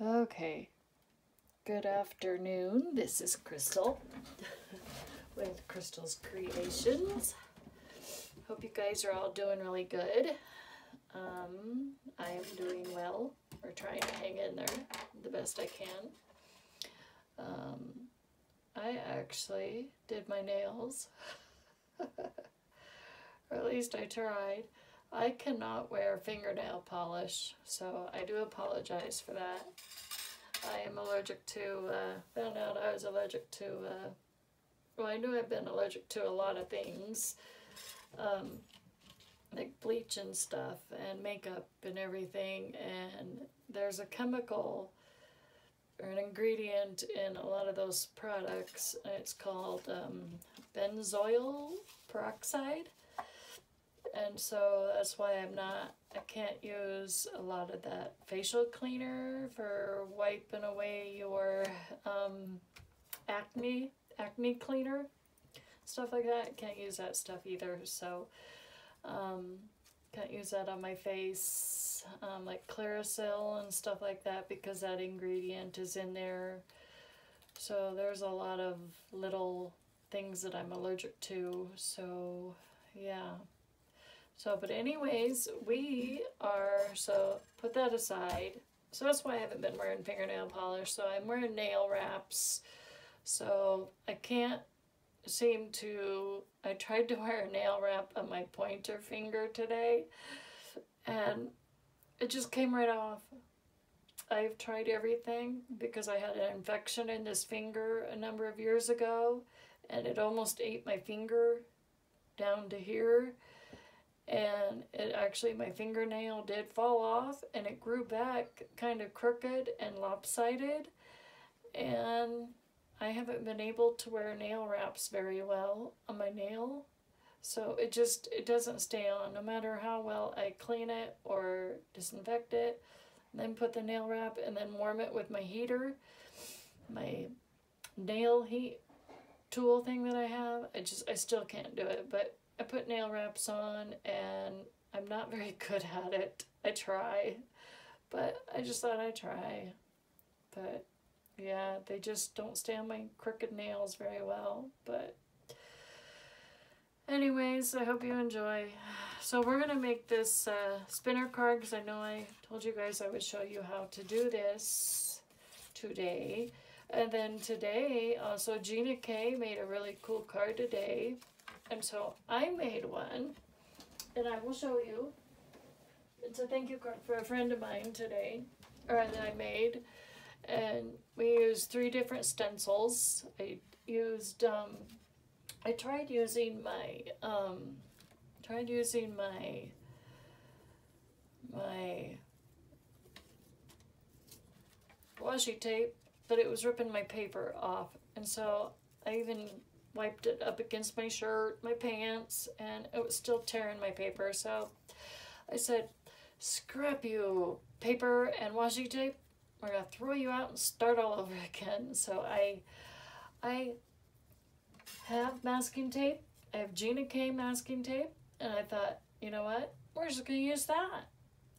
Okay, good afternoon. This is Crystal with Crystal's Creations. Hope you guys are all doing really good. I am doing well, or trying to hang in there the best I can. I actually did my nails, or at least I tried. I cannot wear fingernail polish, so I do apologize for that. I am allergic to, found out I was allergic to, well, I knew I've been allergic to a lot of things, like bleach and stuff, and makeup and everything, and there's a chemical, or an ingredient in a lot of those products, and it's called benzoyl peroxide. And so that's why I can't use a lot of that facial cleaner for wiping away your acne cleaner, stuff like that. I can't use that stuff either, so can't use that on my face, like Clearasil and stuff like that, because that ingredient is in there. So there's a lot of little things that I'm allergic to, so yeah. So, but anyways, so put that aside. So that's why I haven't been wearing fingernail polish. So I'm wearing nail wraps. So I can't seem to, I tried to wear a nail wrap on my pointer finger today, and it just came right off. I've tried everything because I had an infection in this finger a number of years ago, and it almost ate my finger down to here. And it actually, my fingernail did fall off, and it grew back kind of crooked and lopsided, and I haven't been able to wear nail wraps very well on my nail. So it doesn't stay on, no matter how well I clean it or disinfect it, and then put the nail wrap and then warm it with my heater, my nail heat tool thing that I have. I still can't do it. But I put nail wraps on, and I'm not very good at it. I try, but I just thought I'd try. But yeah, they just don't stay on my crooked nails very well. But anyways, I hope you enjoy. So we're going to make this spinner card, because I know I told you guys I would show you how to do this today. And then today, also Gina K made a really cool card today. And so I made one, and I will show you. It's a thank you card for a friend of mine today, or that I made. And we used 3 different stencils. I used, I tried using my washi tape, but it was ripping my paper off. And so I even wiped it up against my shirt, my pants, and it was still tearing my paper. So I said, scrap you, paper and washi tape. We're gonna throw you out and start all over again. So I have masking tape. I have Gina K masking tape, and I thought, you know what? We're just gonna use that.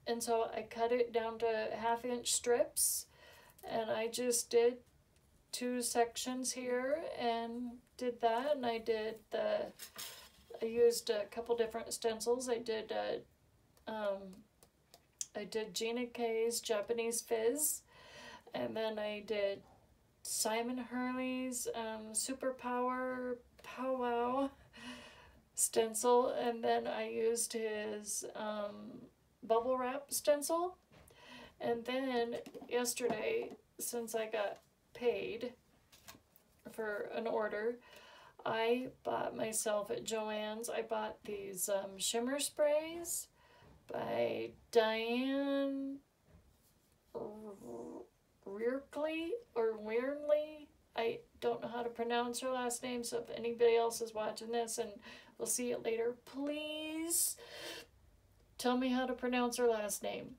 And so I cut it down to 1/2-inch strips, and I just did 2 sections here and did that. And I used a couple different stencils. I did Gina K's Japanese Fizz, and then I did Simon Hurley's Superpower Powwow stencil, and then I used his bubble wrap stencil. And then yesterday, since I got paid for an order, I bought myself at Joann's, I bought these Shimmer Sprays by Dyan Reavely, or Weirdly. I don't know how to pronounce her last name, so if anybody else is watching this and we'll see it later, please tell me how to pronounce her last name,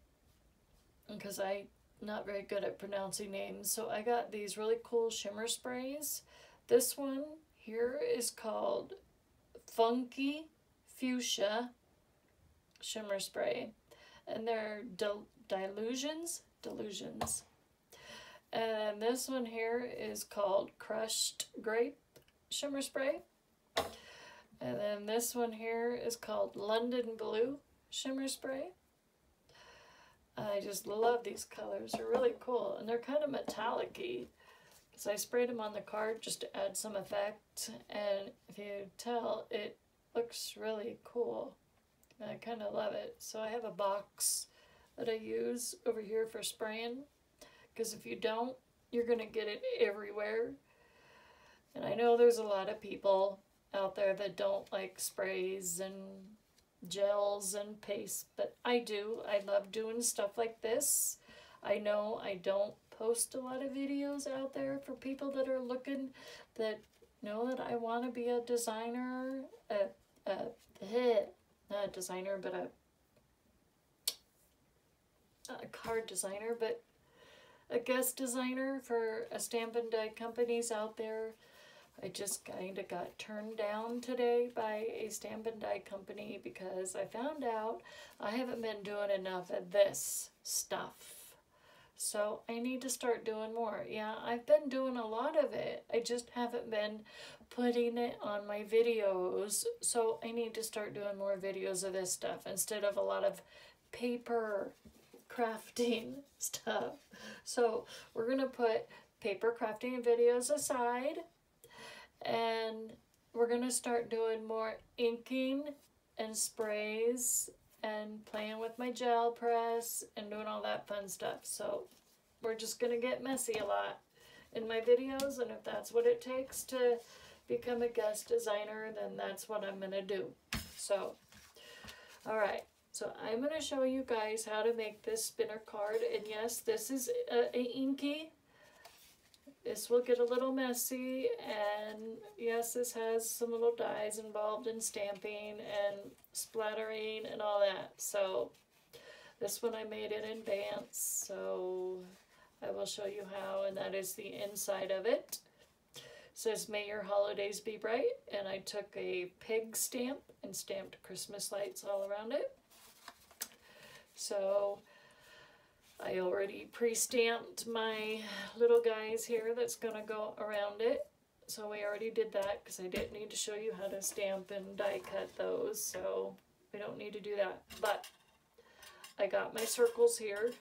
because I'm not very good at pronouncing names. So I got these really cool shimmer sprays. This one here is called Funky Fuchsia Shimmer Spray, and they're dylusions. And this one here is called Crushed Grape Shimmer Spray. And then this one here is called London Blue Shimmer Spray. I just love these colors. They're really cool. And they're kind of metallic-y. So I sprayed them on the card just to add some effect. And if you tell, it looks really cool. And I kind of love it. So I have a box that I use over here for spraying. Because if you don't, you're going to get it everywhere. And I know there's a lot of people out there that don't like sprays and gels and paste, but I do. I love doing stuff like this. I know I don't post a lot of videos out there for people that are looking, that know that I want to be a designer, not a designer, but a card designer, but a guest designer for a Stampin' Die companies out there. I just kind of got turned down today by a Stampin' Die company because I found out I haven't been doing enough of this stuff. So I need to start doing more. Yeah, I've been doing a lot of it. I just haven't been putting it on my videos. So I need to start doing more videos of this stuff instead of a lot of paper crafting stuff. So we're going to put paper crafting videos aside, and we're going to start doing more inking and sprays and playing with my gel press and doing all that fun stuff. So we're just going to get messy a lot in my videos, and if that's what it takes to become a guest designer, then that's what I'm going to do. So, all right. So I'm going to show you guys how to make this spinner card. And yes, this is a inky. This will get a little messy. And yes, this has some little dies involved in stamping and splattering and all that. So this one I made in advance. So I will show you how. And that is the inside of it. It says, "May your holidays be bright." And I took a pig stamp and stamped Christmas lights all around it. So I already pre-stamped my little guys here that's going to go around it. So we already did that because I didn't need to show you how to stamp and die cut those. So we don't need to do that. But I got my circles here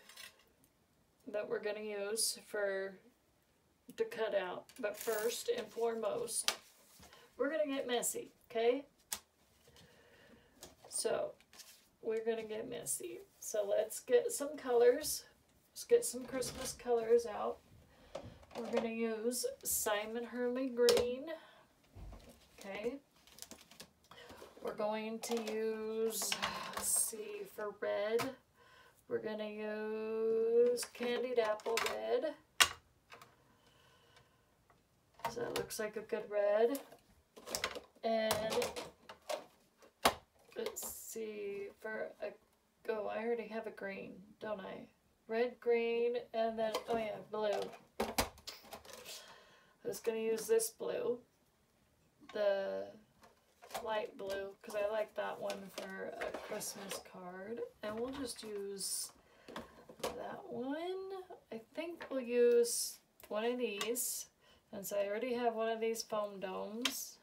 that we're going to use to cut out. But first and foremost, we're going to get messy, okay? So we're going to get messy. So let's get some colors. Let's get some Christmas colors out. We're going to use Simon Hurley green. Okay. We're going to use, let's see, for red, we're going to use Candied Apple Red. So that looks like a good red. And let's see, for a go, I already have a green, don't I? Red, green, and then, oh yeah, blue. I was going to use this blue, the light blue, because I like that one for a Christmas card. And we'll just use that one. I think we'll use one of these, since I already have one of these foam domes.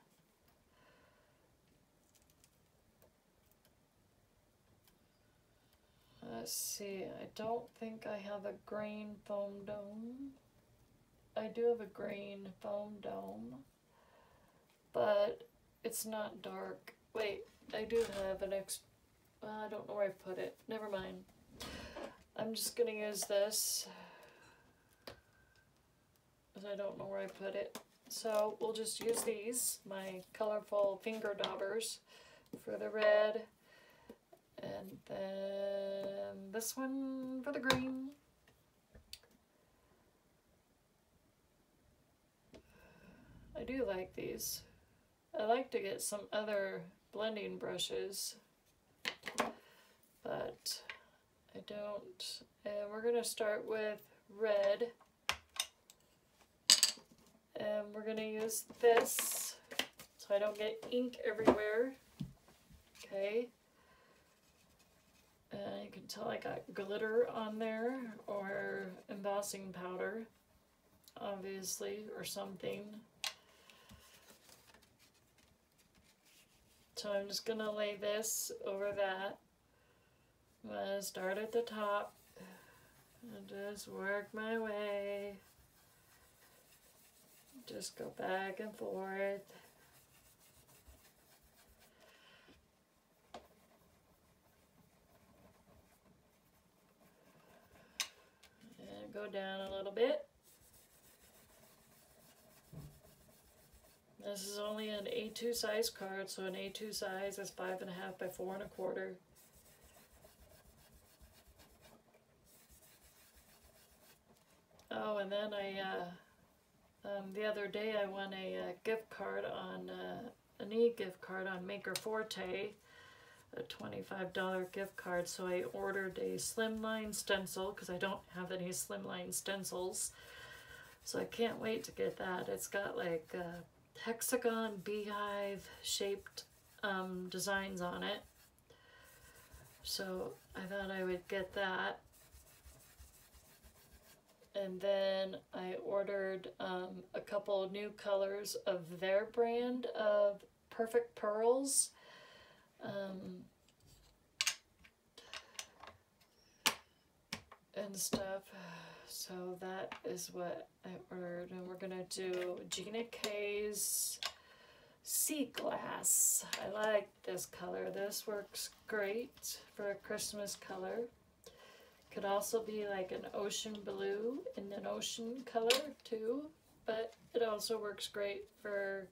Let's see, I don't think I have a green foam dome. I do have a green foam dome, but it's not dark. Wait, I do have an I don't know where I put it. Never mind. I'm just going to use this, because I don't know where I put it. So we'll just use these, my colorful finger daubers, for the red. And then this one for the green. I do like these. I like to get some other blending brushes, but I don't. And we're going to start with red. And we're going to use this so I don't get ink everywhere. Okay. You can tell I got glitter on there, or embossing powder. obviously, or something. So I'm just going to lay this over that. I'm going to start at the top and just work my way. Just go back and forth. And go down a little bit. This is only an A2 size card, so an A2 size is 5.5 by 4 1/4. Oh, and then the other day I won a gift card on, an e-gift card on Maker Forte, a $25 gift card, so I ordered a slimline stencil, because I don't have any slimline stencils, so I can't wait to get that. It's got like hexagon beehive shaped designs on it, so I thought I would get that. And then I ordered a couple new colors of their brand of Perfect Pearls. And stuff. So that is what I ordered. And we're going to do Gina K's Sea Glass. I like this color. This works great for a Christmas color. Could also be like an ocean blue and an ocean color too, but it also works great for,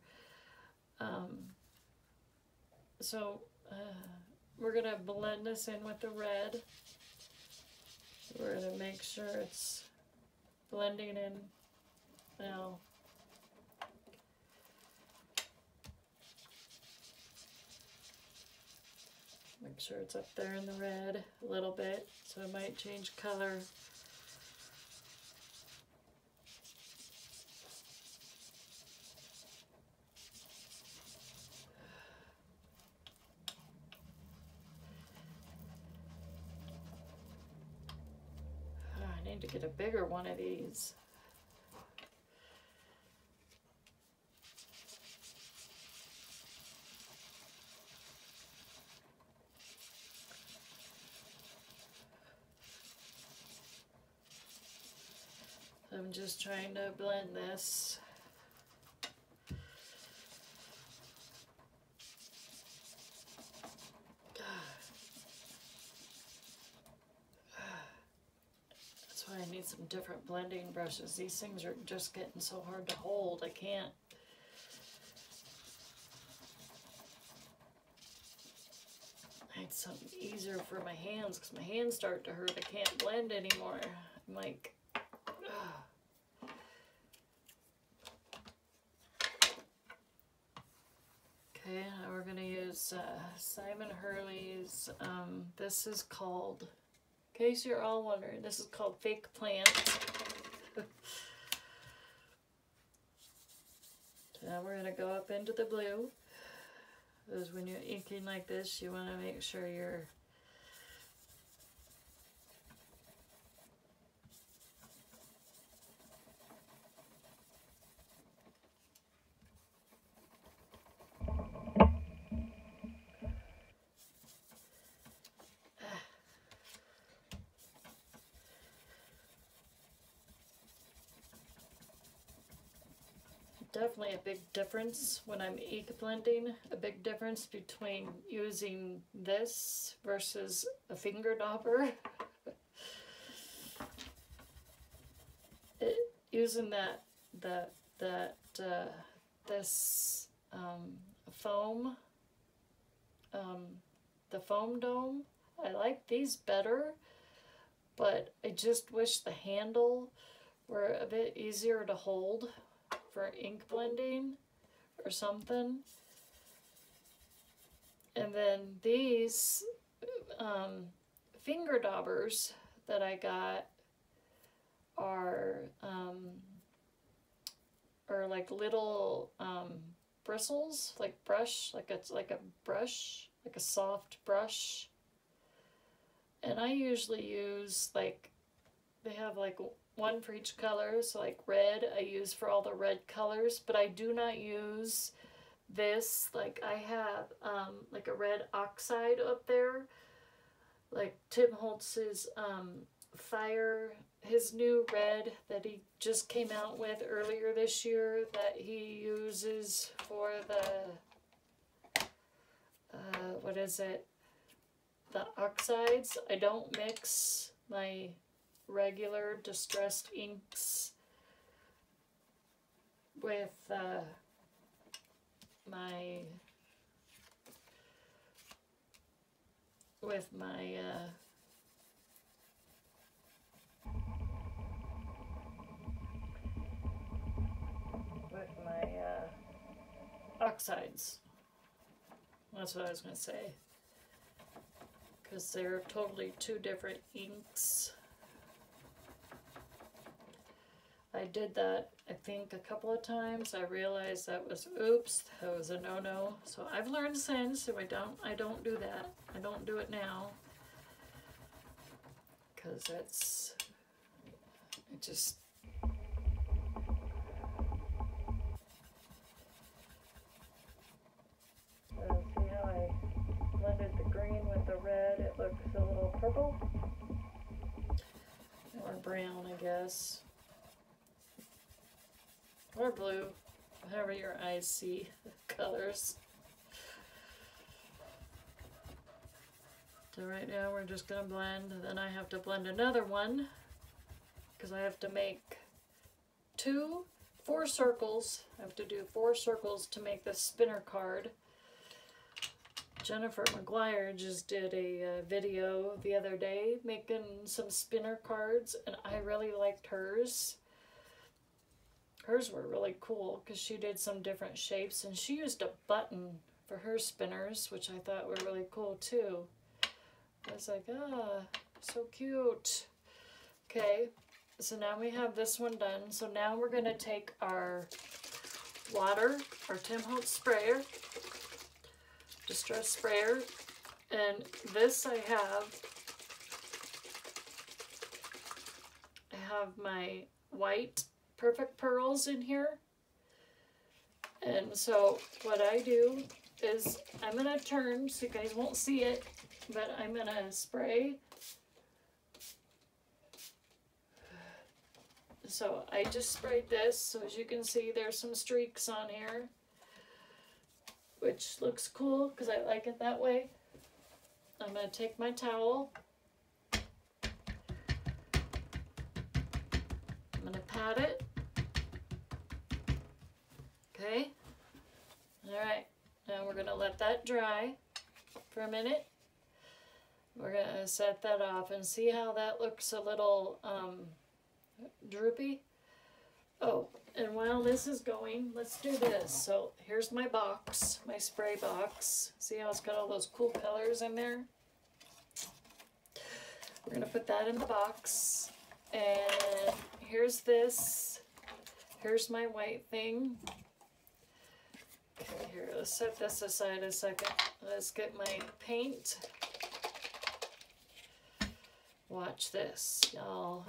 we're gonna blend this in with the red. We're gonna make sure it's blending in now. Make sure it's up there in the red a little bit, so it might change color. I need to get a bigger one of these. I'm just trying to blend this. That's why I need some different blending brushes. These things are just getting so hard to hold. I can't. I need something easier for my hands because my hands start to hurt. I can't blend anymore. I'm like, okay, now we're going to use Simon Hurley's, this is called, in case you're all wondering, this is called Fake Plant. Now we're going to go up into the blue, because when you're inking like this, you want to make sure you're definitely a big difference when I'm ink blending, a big difference between using this versus a finger dauber. Using this foam, the foam dome, I like these better, but I just wish the handle were a bit easier to hold for ink blending or something. And then these finger daubers that I got are like little bristles, like brush, like it's like a brush, like a soft brush. And I usually use, like, they have like one for each color. So like red, I use for all the red colors, but I do not use this. Like I have like a red oxide up there. Like Tim Holtz's Fire, his new red that he just came out with earlier this year that he uses for the, what is it? The oxides. I don't mix my regular distressed inks with my oxides. That's what I was going to say. Because they're totally two different inks. I did that, I think, a couple of times. I realized that was, oops, that was a no-no. So I've learned since, so I don't do that. I don't do it now. Because it's, it just, see how I blended the green with the red? It looks a little purple. Or brown, I guess. Or blue. However your eyes see the colors. So right now we're just going to blend. Then I have to blend another one. Because I have to make 4 circles. I have to do 4 circles to make this spinner card. Jennifer McGuire just did a video the other day making some spinner cards, and I really liked hers. Hers were really cool because she did some different shapes, and she used a button for her spinners, which I thought were really cool too. I was like, ah, so cute. Okay, so now we have this one done. So now we're going to take our water, our Tim Holtz sprayer, distress sprayer, and this I have my white Perfect Pearls in here. And so what I do is I'm going to turn, so you guys won't see it, but I'm going to spray. So I just sprayed this, so as you can see there's some streaks on here, which looks cool because I like it that way. I'm going to take my towel. I'm going to pat it. Okay. Alright. Now we're going to let that dry for a minute. We're going to set that off and see how that looks a little droopy. Oh, and while this is going, let's do this. So here's my box, my spray box. See how it's got all those cool colors in there? We're going to put that in the box. And here's this. Here's my white thing. Okay, here, let's set this aside a second. Let's get my paint. Watch this, y'all.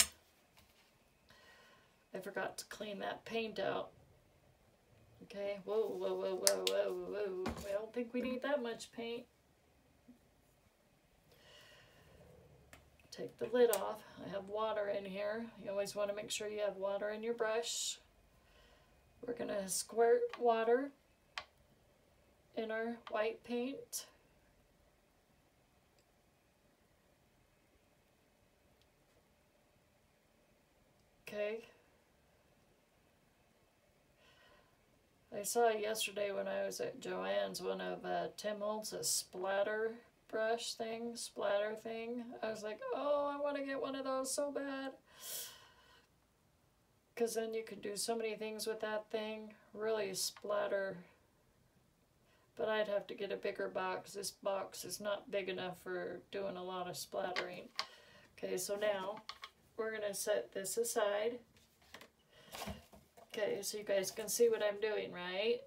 I forgot to clean that paint out. Okay, whoa, whoa, whoa, whoa, whoa, whoa. I don't think we need that much paint. Take the lid off. I have water in here. You always want to make sure you have water in your brush. We're going to squirt water in our white paint. Okay. I saw yesterday when I was at Joann's one of Tim Holtz's splatter brush thing, splatter thing. I was like, oh, I want to get one of those so bad. Because then you can do so many things with that thing. Really splatter. But I'd have to get a bigger box. This box is not big enough for doing a lot of splattering. Okay, so now we're going to set this aside. Okay, so you guys can see what I'm doing, right?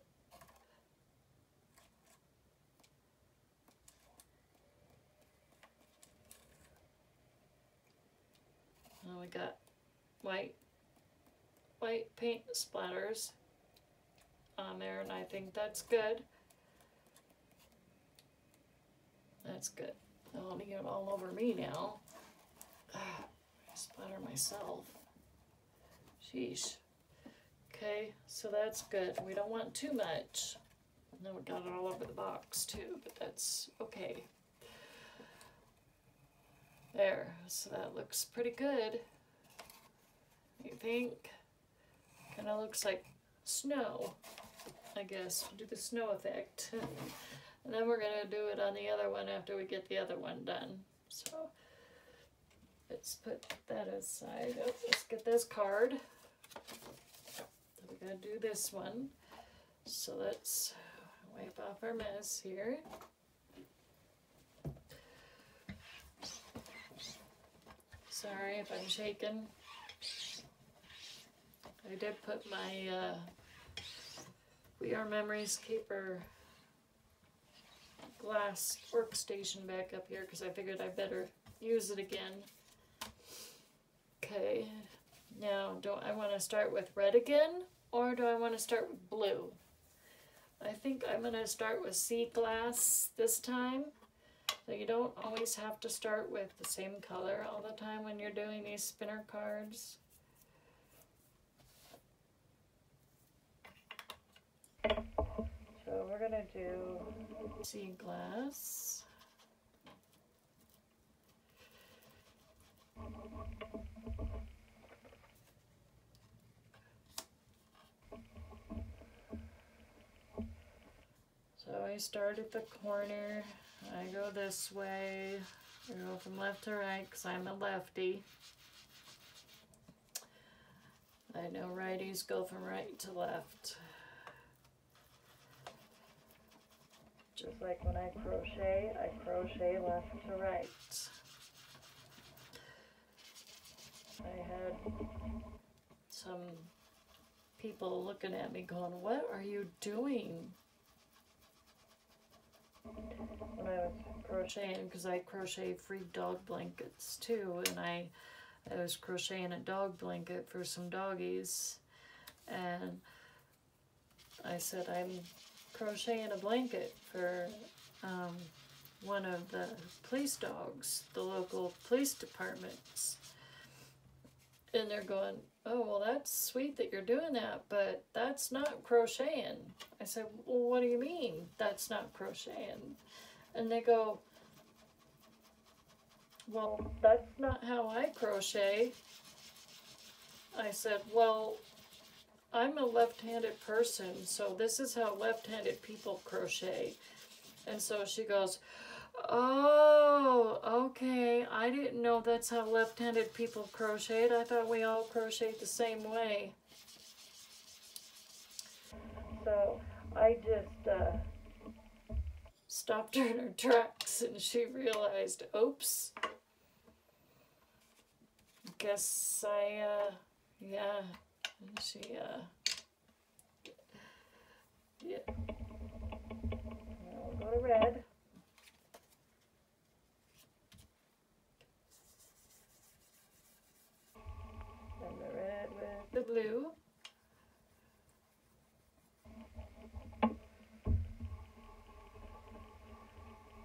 Now we got white paint splatters on there, and I think that's good. That's good. I don't need it all over me now. I splatter myself. Sheesh. Okay, so that's good. We don't want too much. And then we got it all over the box too, but that's okay. There, so that looks pretty good. I think. Kind of looks like snow, I guess. Do the snow effect. And then we're going to do it on the other one after we get the other one done. So let's put that aside. Oh, let's get this card. We're going to do this one. So let's wipe off our mess here. Sorry if I'm shaking. I did put my We Are Memories Keeper glass workstation back up here because I figured I better use it again. Okay, now do I want to start with red again or do I want to start with blue? I think I'm going to start with sea glass this time. So you don't always have to start with the same color all the time when you're doing these spinner cards. So we're going to do sea glass. So I start at the corner, I go this way, I go from left to right because I'm a lefty. I know righties go from right to left. Just like when I crochet left to right. I had some people looking at me going, "What are you doing?" When I was crocheting, because I crochet free dog blankets too, and I was crocheting a dog blanket for some doggies, and I said I'm crocheting a blanket for one of the police dogs, the local police departments. And they're going, "Oh, well, that's sweet that you're doing that, but that's not crocheting." I said, "Well, what do you mean that's not crocheting?" And they go, "Well, that's not how I crochet." I said, "Well, I'm a left-handed person, so this is how left-handed people crochet." And so she goes, "Oh, okay, I didn't know that's how left-handed people crocheted. I thought we all crocheted the same way." So I just stopped her in her tracks, and she realized, oops, guess yeah, and she, yeah. I'll go to red. And the red with the blue.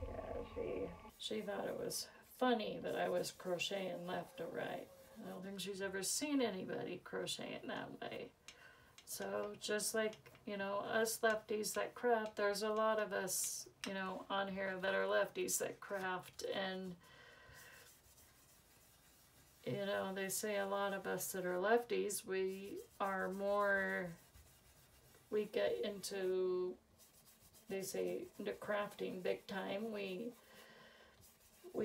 Yeah, she thought it was funny that I was crocheting left to right. I don't think she's ever seen anybody crocheting that way. So just like, you know, us lefties that craft, there's a lot of us, you know, on here that are lefties that craft, and you know, they say a lot of us that are lefties, we get into, they say, into crafting big time. We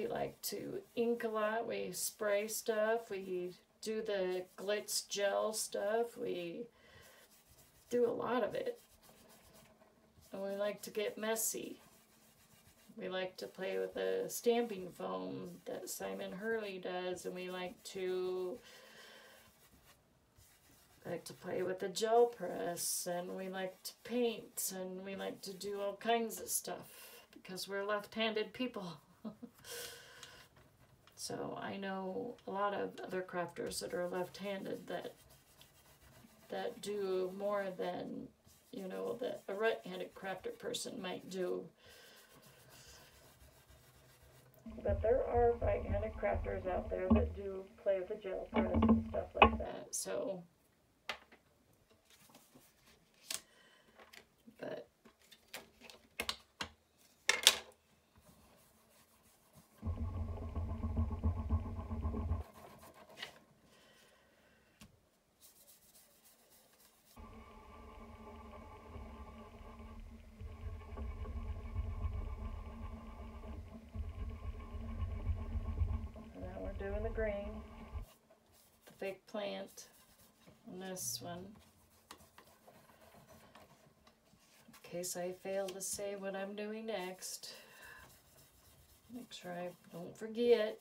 like to ink a lot, we spray stuff, we do the glitz gel stuff, we do a lot of it. And we like to get messy. We like to play with the stamping foam that Simon Hurley does, and we like to play with the gel press, and we like to paint, and we like to do all kinds of stuff because we're left-handed people. So I know a lot of other crafters that are left-handed that do more than, you know, that a right-handed crafter person might do. But there are right-handed crafters out there that do play with the gel press and stuff like that. So, but now we're doing the green, the fake plant on this one. In case I fail to say what I'm doing next. Make sure I don't forget.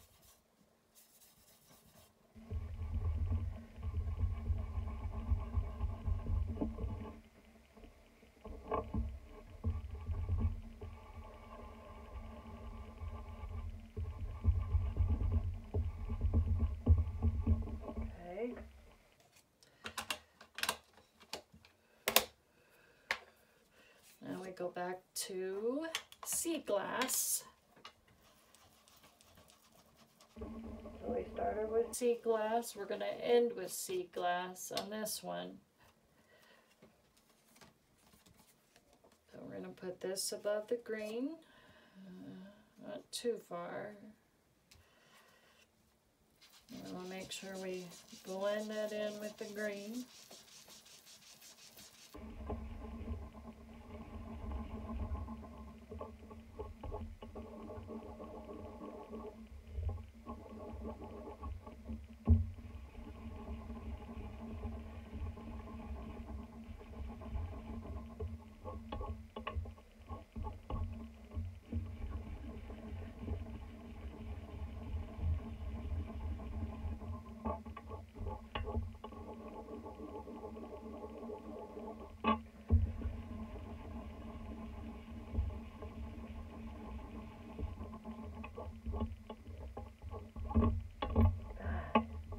Okay. Now we go back to sea glass. So we started with sea glass. We're going to end with sea glass on this one. So we're going to put this above the green. Not too far. We'll make sure we blend that in with the green.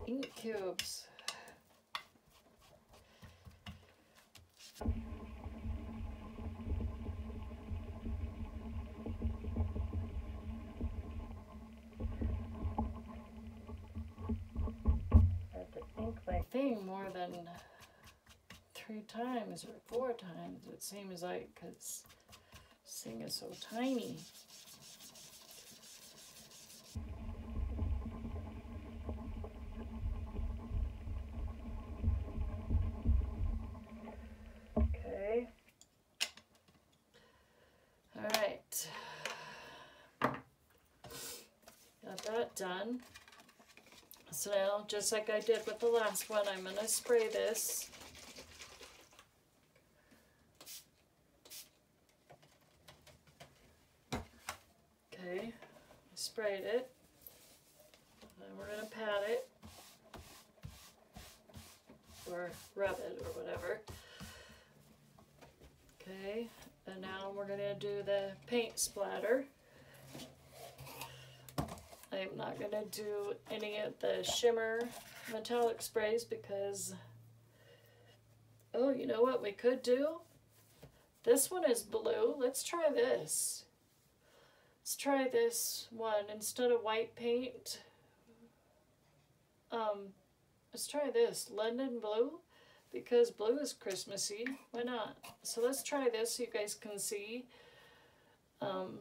Ink cubes. I have to ink my thing more than 3 times or 4 times, it seems like, because this thing is so tiny. Okay. All right. Got that done. So now, just like I did with the last one, I'm going to spray this. Okay, sprayed it. Then we're going to pat it. Or rub it or whatever. Okay, and now we're going to do the paint splatter. I'm not going to do any of the shimmer metallic sprays because, oh, you know what we could do? This one is blue. Let's try this. Let's try this one. Instead of white paint, let's try this, London blue, because blue is Christmassy. Why not? So let's try this so you guys can see. And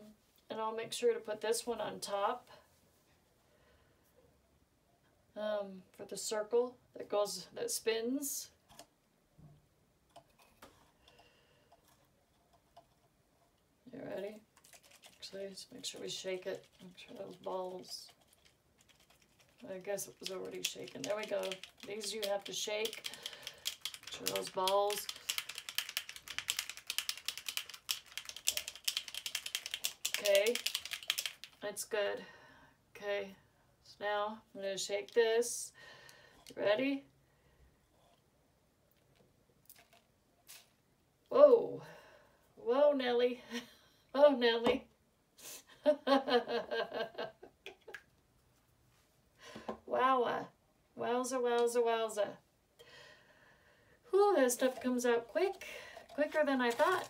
I'll make sure to put this one on top. For the circle that spins. You ready? Actually, just make sure we shake it. Make sure those balls. I guess it was already shaken. There we go. These you have to shake. Make sure those balls. Okay, that's good. Okay. Now, I'm going to shake this. Ready? Whoa. Whoa, Nelly. Oh, Nelly. Wow. Wowza, wowza, wowza. Whew, that stuff comes out quick. Quicker than I thought.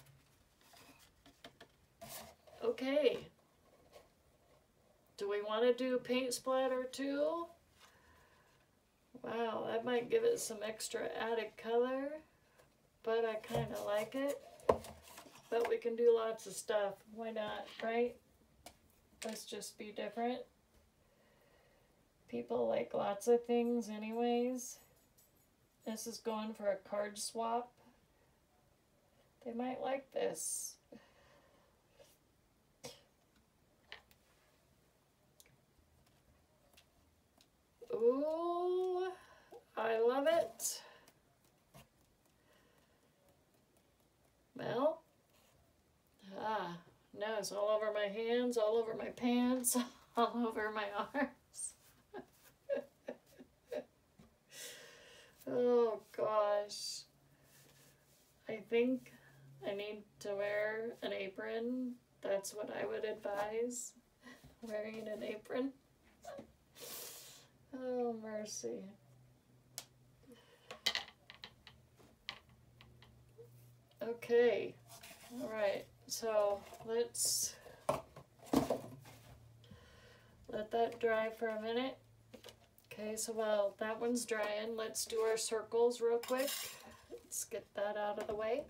Okay. Do we want to do paint splatter too? Wow, that might give it some extra added color. But I kind of like it. But we can do lots of stuff. Why not, right? Let's just be different. People like lots of things anyways. This is going for a card swap. They might like this. Ooh, I love it. Well, now it's all over my hands, all over my pants, all over my arms. Oh gosh. I think I need to wear an apron. That's what I would advise. Wearing an apron. Oh, mercy. Okay. All right. So let's let that dry for a minute. Okay, so while that one's drying, let's do our circles real quick. Let's get that out of the way.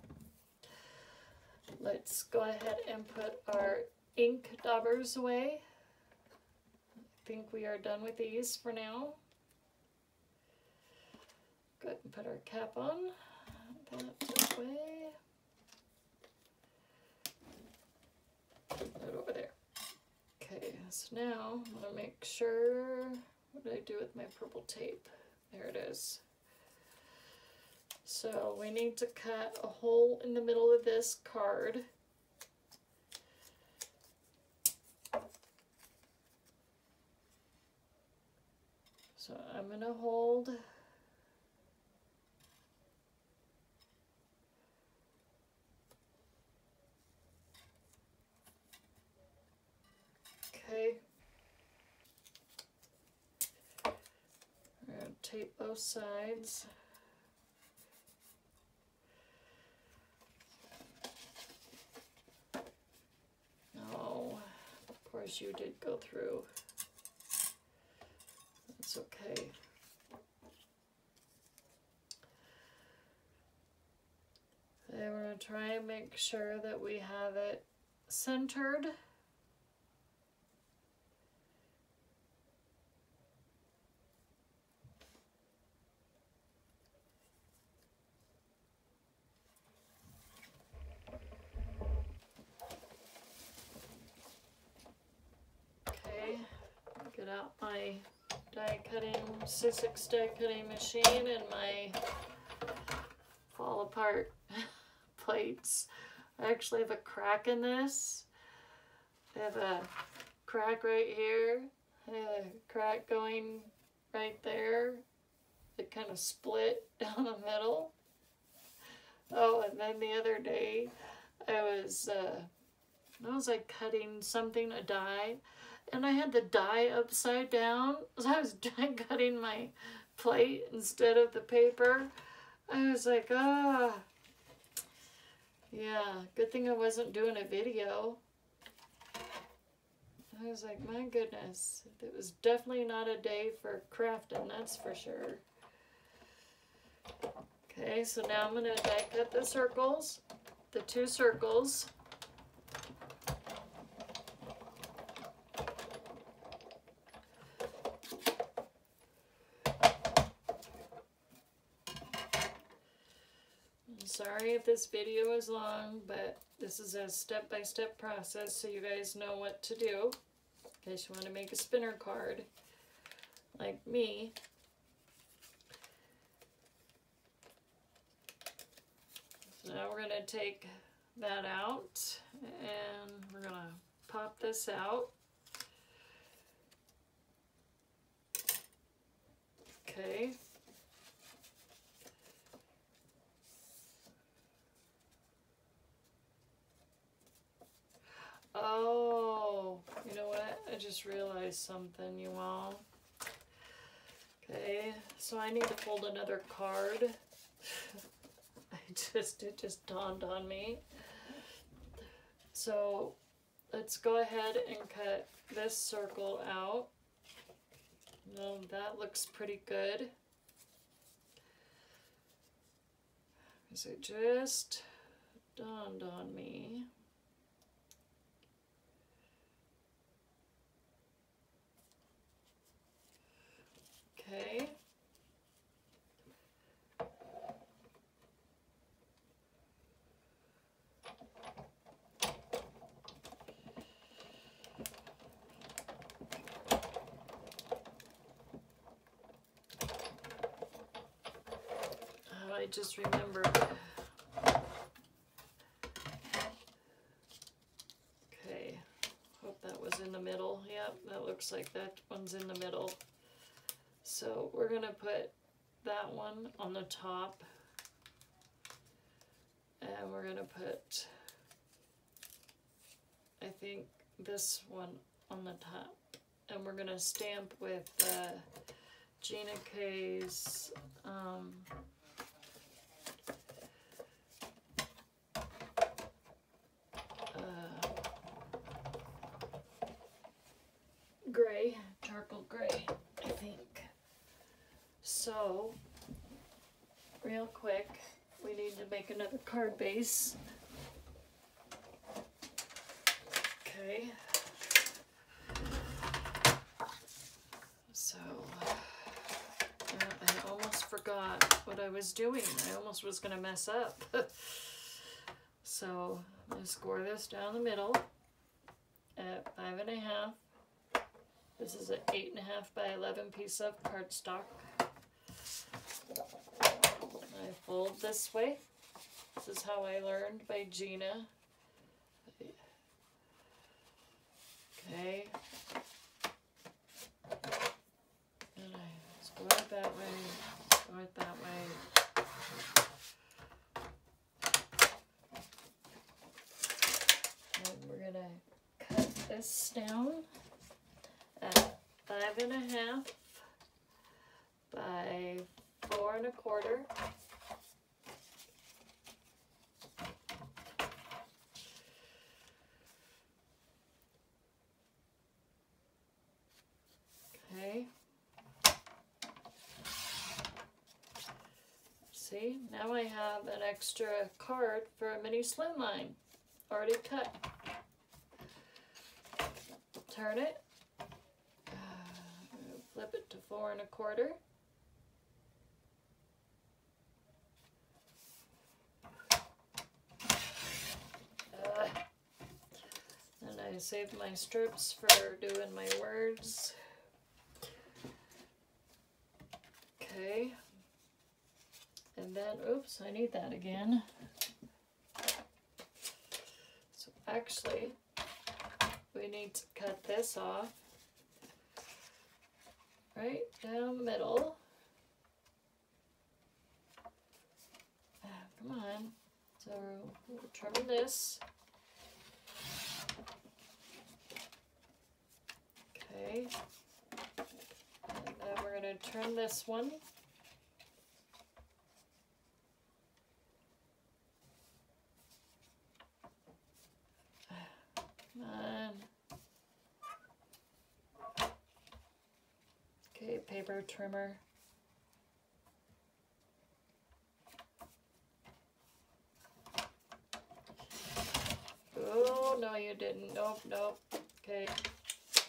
Let's go ahead and put our ink daubers away. I think we are done with these for now. Go ahead and put our cap on. That way. Right over there. Okay, so now I'm going to make sure, what did I do with my purple tape? There it is. So we need to cut a hole in the middle of this card. So I'm going to hold okay. I'm going to tape both sides. No, of course you did go through. That's okay. And we're going to try and make sure that we have it centered. Okay, get out my Sizzix die cutting machine and my fall apart plates. I actually have a crack in this. I have a crack right here. I have a crack going right there. It kind of split down the middle. Oh, and then the other day I was like cutting something, a die, and I had the die upside down. So I was die cutting my plate instead of the paper. I was like, ah. Yeah, good thing I wasn't doing a video. I was like, my goodness. It was definitely not a day for crafting, that's for sure. Okay, so now I'm going to die cut the circles, the two circles. Sorry if this video is long, but this is a step-by-step process so you guys know what to do in case you want to make a spinner card like me. So now we're going to take that out and we're going to pop this out. Okay. Oh, you know what? I just realized something, you all. Okay, so I need to fold another card. It just dawned on me. So let's go ahead and cut this circle out. Well, that looks pretty good. Because it just dawned on me. Okay. I just remembered. Okay, hope that was in the middle. Yep, that looks like that one's in the middle. So we're gonna put that one on the top, and we're gonna put, I think, this one on the top, and we're gonna stamp with Gina K's gray, charcoal gray, I think. So, real quick, we need to make another card base. Okay. So, I almost forgot what I was doing. I almost was going to mess up. So, I'm going to score this down the middle at 5.5. This is an 8.5 by 11 piece of cardstock. I fold this way. This is how I learned by Gina. Okay. And I score it that way, score it that way. And we're gonna cut this down at 5.5 by 4.25. Okay. See, now I have an extra card for a mini slimline already cut. Turn it. Flip it to 4.25. And I saved my strips for doing my words. Okay. And then, oops, I need that again. So actually, we need to cut this off. Right down the middle. Come on. So we're trimming this. Okay. And then we're going to trim this one. Come on. Okay, paper trimmer. Oh, no you didn't. Nope, nope. Okay,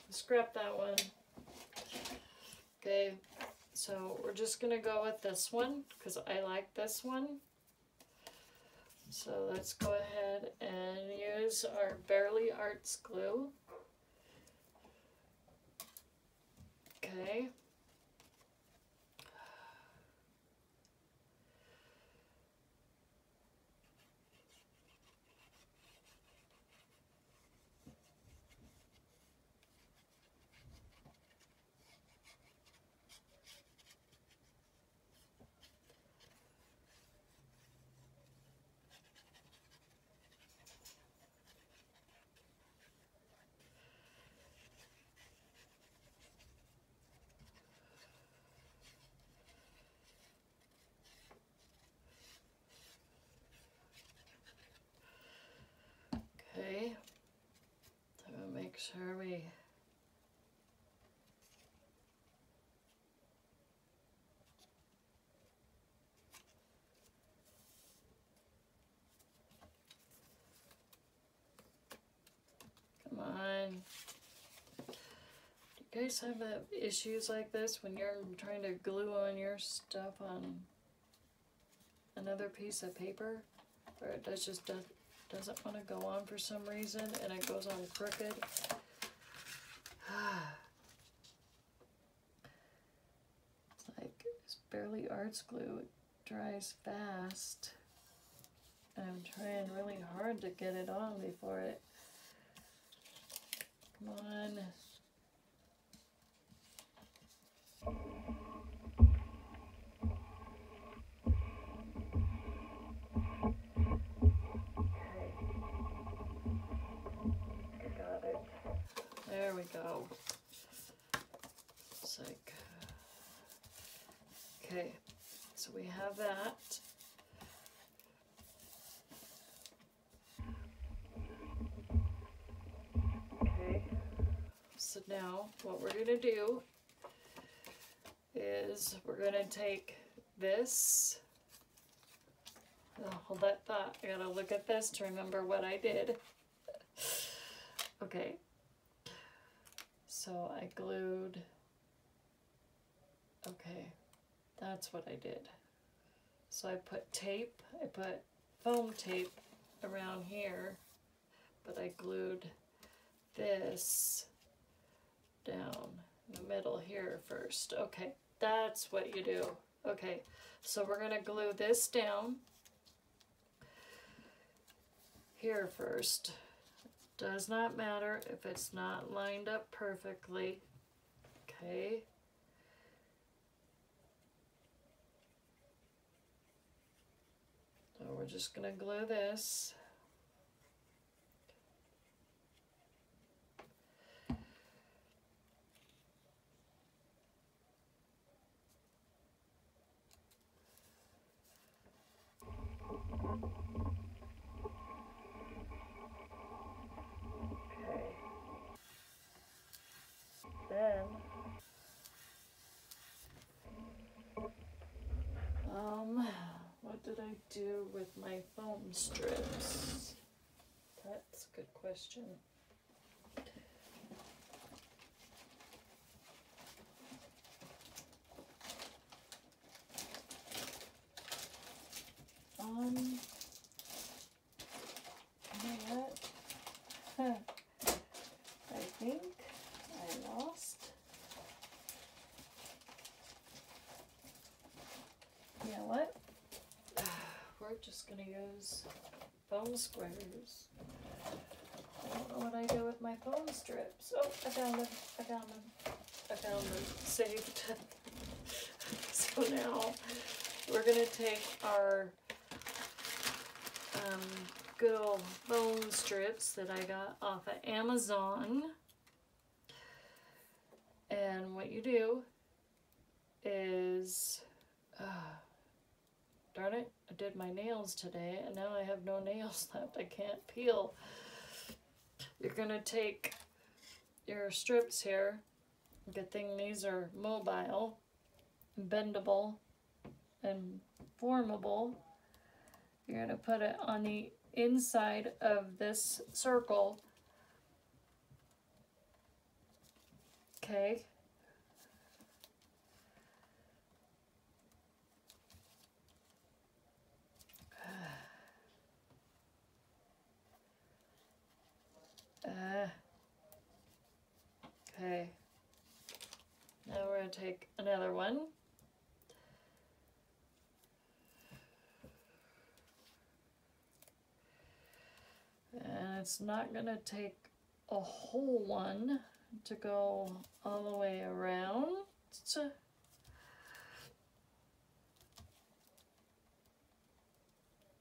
scrap that one. Okay, so we're just gonna go with this one because I like this one. So let's go ahead and use our Barely Arts glue. Okay. sure we... Come on. Do you guys have issues like this when you're trying to glue on your stuff on another piece of paper? Or it doesn't want to go on for some reason and it goes on crooked? It's like, it's barely arts glue. It dries fast. And I'm trying really hard to get it on before it... Come on. There we go. It's like, okay, so we have that. Okay, so now what we're going to do is we're going to take this. Oh, hold that thought. I gotta look at this to remember what I did. Okay. So I glued, okay, that's what I did. So I put tape, I put foam tape around here, but I glued this down in the middle here first. Okay, that's what you do. Okay, so we're gonna glue this down here first. Does not matter if it's not lined up perfectly. Okay. So we're just going to glue this. What did I do with my foam strips? That's a good question. You know what? I think I lost. You know what? We're just gonna use foam squares. I don't know what I do with my foam strips. Oh, I found them. I found them. I found them. Saved. So now we're gonna take our good old foam strips that I got off of Amazon. And what you do is, darn it, I did my nails today and now I have no nails left. I can't peel. You're gonna take your strips here. Good thing these are mobile, bendable, and formable. You're gonna put it on the inside of this circle. Okay. Okay. Now we're going to take another one. And it's not going to take a whole one to go all the way around.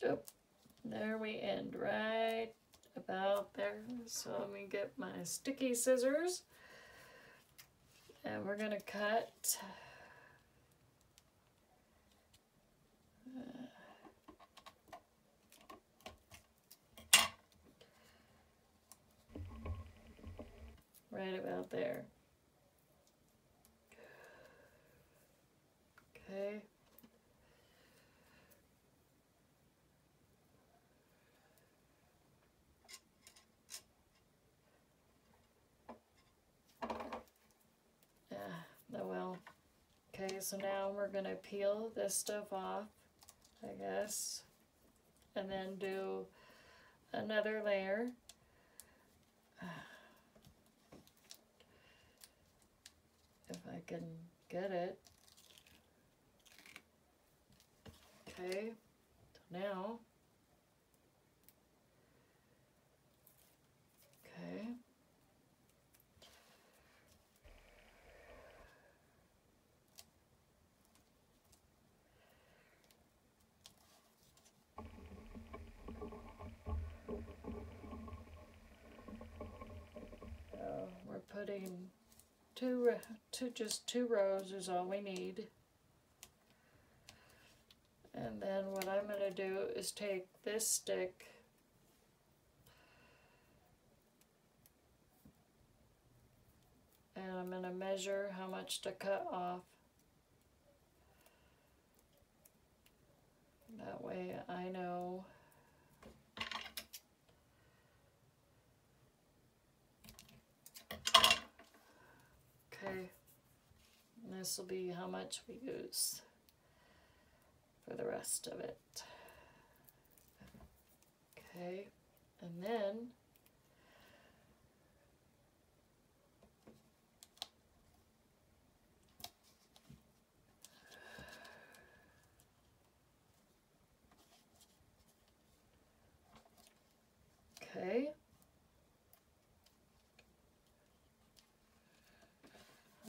Oh, there we end, right about there. So let me get my sticky scissors and we're going to cut right about there. Okay. Oh well. Okay, so now we're going to peel this stuff off, I guess, and then do another layer. If I can get it. Okay, so now, okay. We're putting just two rows is all we need. And then what I'm going to do is take this stick and I'm going to measure how much to cut off. That way I know. Okay, and this will be how much we use for the rest of it. Okay, and then okay.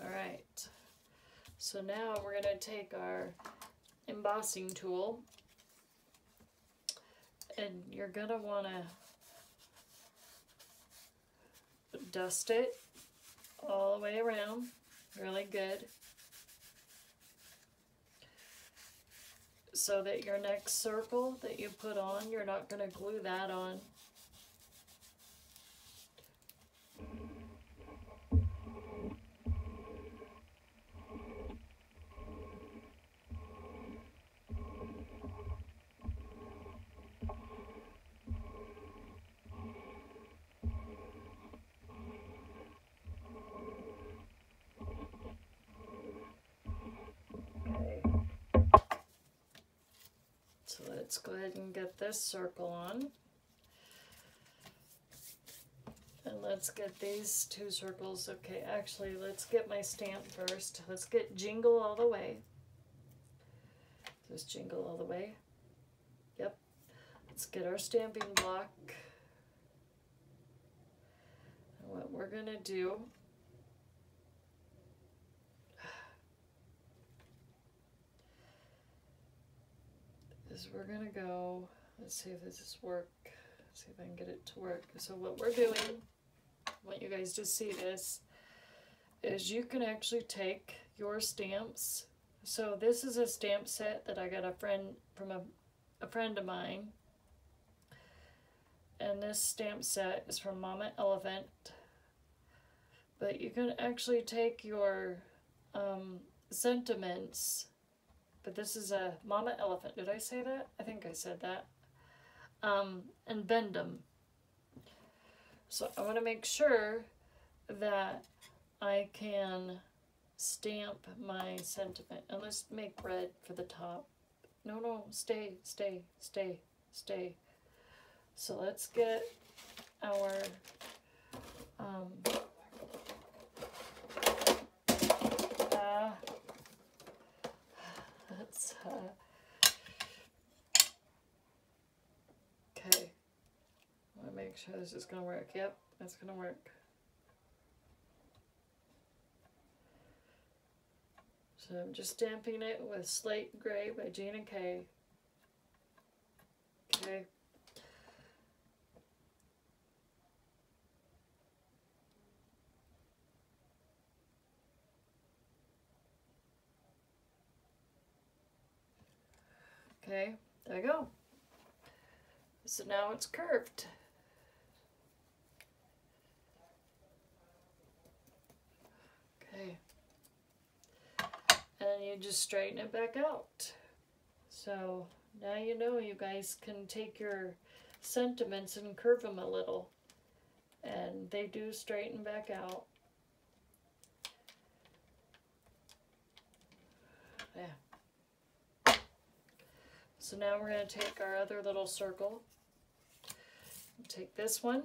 All right. So now we're going to take our embossing tool and you're going to want to dust it all the way around really good so that your next circle that you put on, you're not going to glue that on. So let's go ahead and get this circle on. And let's get these two circles. Okay, actually, let's get my stamp first. Let's get Jingle all the way. Just Jingle all the way. Yep. Let's get our stamping block. And what we're going to do is we're going to go, let's see if this is work. Let's see if I can get it to work. So what we're doing, I want you guys to see this, is you can actually take your stamps. So this is a stamp set that I got from a friend of mine. And this stamp set is from Mama Elephant. But you can actually take your sentiments. But this is a Mama Elephant. Did I say that? I think I said that. And bend them. So I want to make sure that I can stamp my sentiment. And let's make red for the top. No, stay. So let's get our okay. I want to make sure this is going to work. Yep, that's going to work. So I'm just stamping it with Slate Gray by Gina K. Okay. Okay, there you go. So now it's curved. you just straighten it back out. So now you know you guys can take your sentiments and curve them a little. And they do straighten back out. Yeah. So now we're going to take our other little circle. Take this one.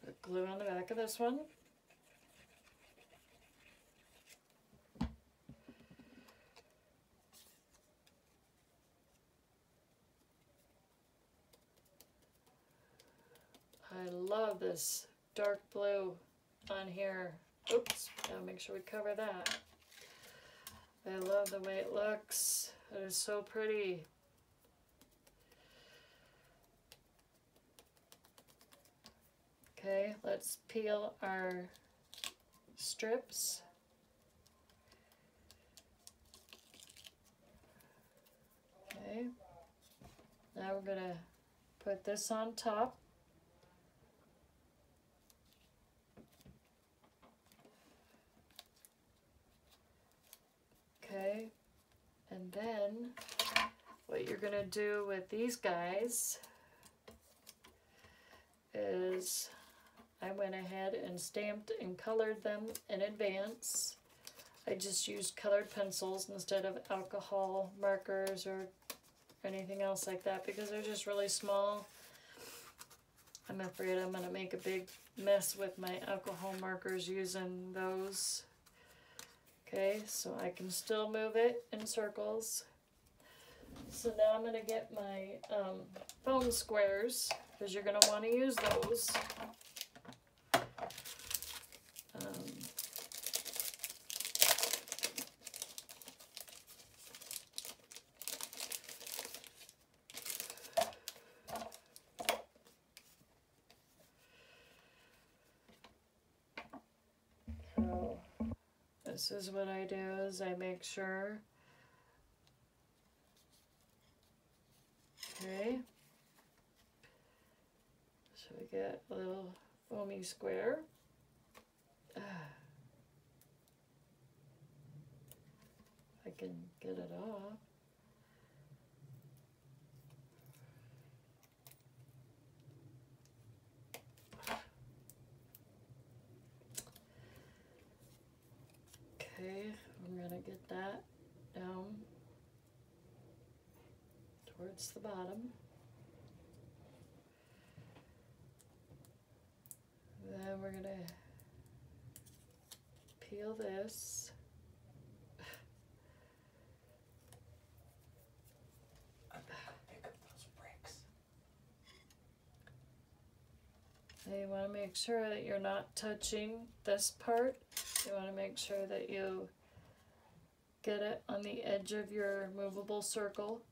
Put glue on the back of this one. I love this dark blue on here. Oops, gotta make sure we cover that. I love the way it looks. It is so pretty. Okay, let's peel our strips. Okay, now we're gonna put this on top. Okay, and then what you're gonna do with these guys is I went ahead and stamped and colored them in advance. I just used colored pencils instead of alcohol markers or anything else like that because they're just really small. I'm afraid I'm gonna make a big mess with my alcohol markers using those. Okay, so I can still move it in circles. So now I'm going to get my foam squares, because you're going to want to use those. So this is what I do, is I make sure. Okay. So we get a little foamy square. I can get it off. Okay, I'm gonna get that down towards the bottom. Then we're gonna peel this. Pick up those bricks. Now you want to make sure that you're not touching this part. You want to make sure that you get it on the edge of your movable circle.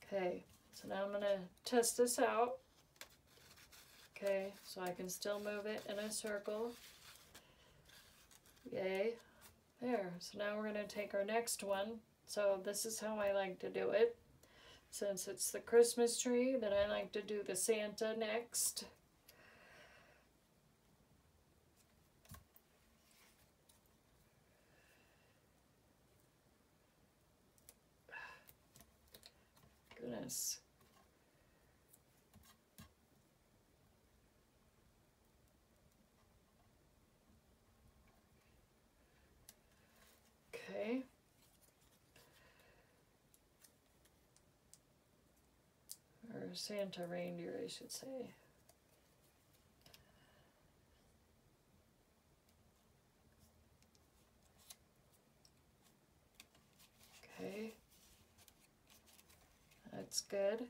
Okay, so now I'm going to test this out. Okay, so I can still move it in a circle. Yay. There, so now we're going to take our next one. So this is how I like to do it. Since it's the Christmas tree, then I like to do the Santa next. Goodness. Okay. Or Santa reindeer, I should say. Okay. That's good.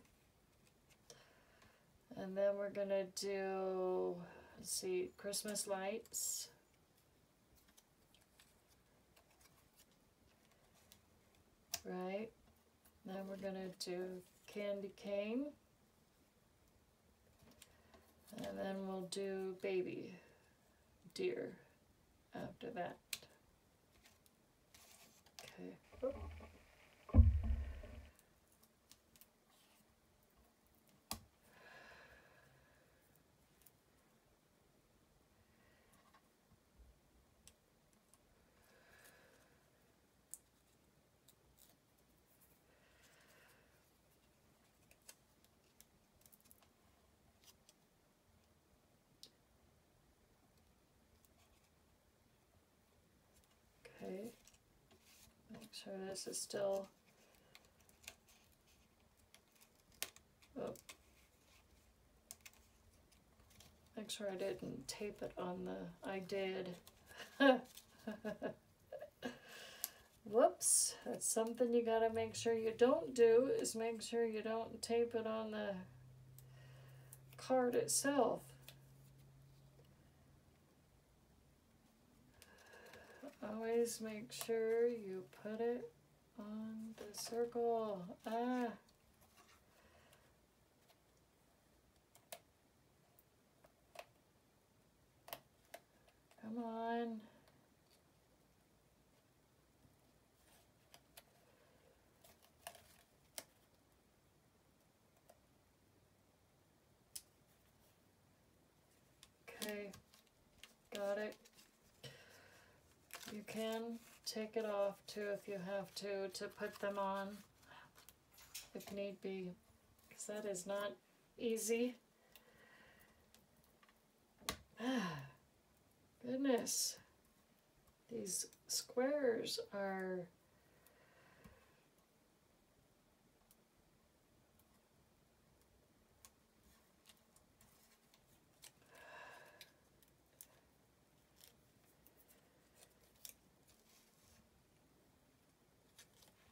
And then we're gonna do, let's see, Christmas lights. Right. Then we're gonna do candy cane. And then we'll do baby deer after that. Okay. Okay. Make sure this is still... Oh. Make sure I didn't tape it on the... I did. Whoops. That's something you gotta make sure you don't do, is make sure you don't tape it on the card itself. Always make sure you put it on the circle. Ah. Come on. Okay, got it. You can take it off too if you have to put them on if need be, because that is not easy. Goodness, these squares are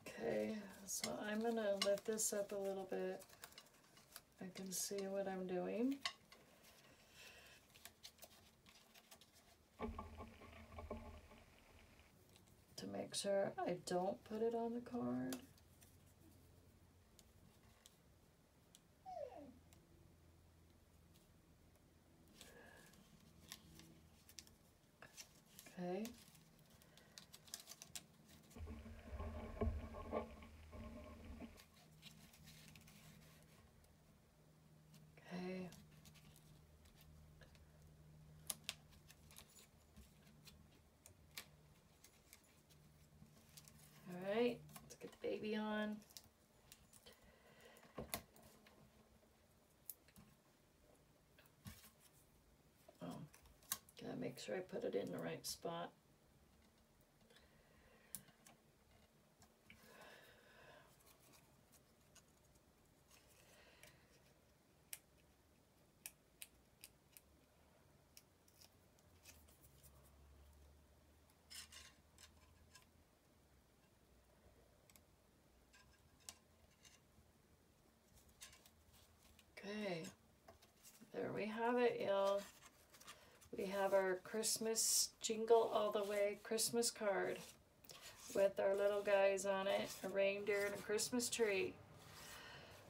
okay, so I'm gonna lift this up a little bit. I can see what I'm doing. To make sure I don't put it on the card. Okay. Okay. All right, let's get the baby on. Oh, gotta make sure I put it in the right spot. Okay, there we have it, y'all. We have our Christmas Jingle All the Way Christmas card with our little guys on it, a reindeer and a Christmas tree.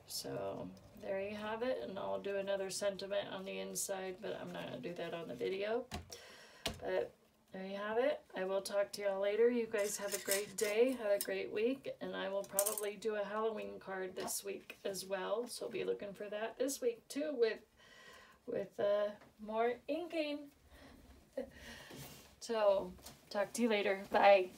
So there you have it, and I'll do another sentiment on the inside, but I'm not going to do that on the video. But there you have it. I will talk to y'all later. You guys have a great day, have a great week, and I will probably do a Halloween card this week as well. So be looking for that this week too with more inking. So talk to you later. Bye.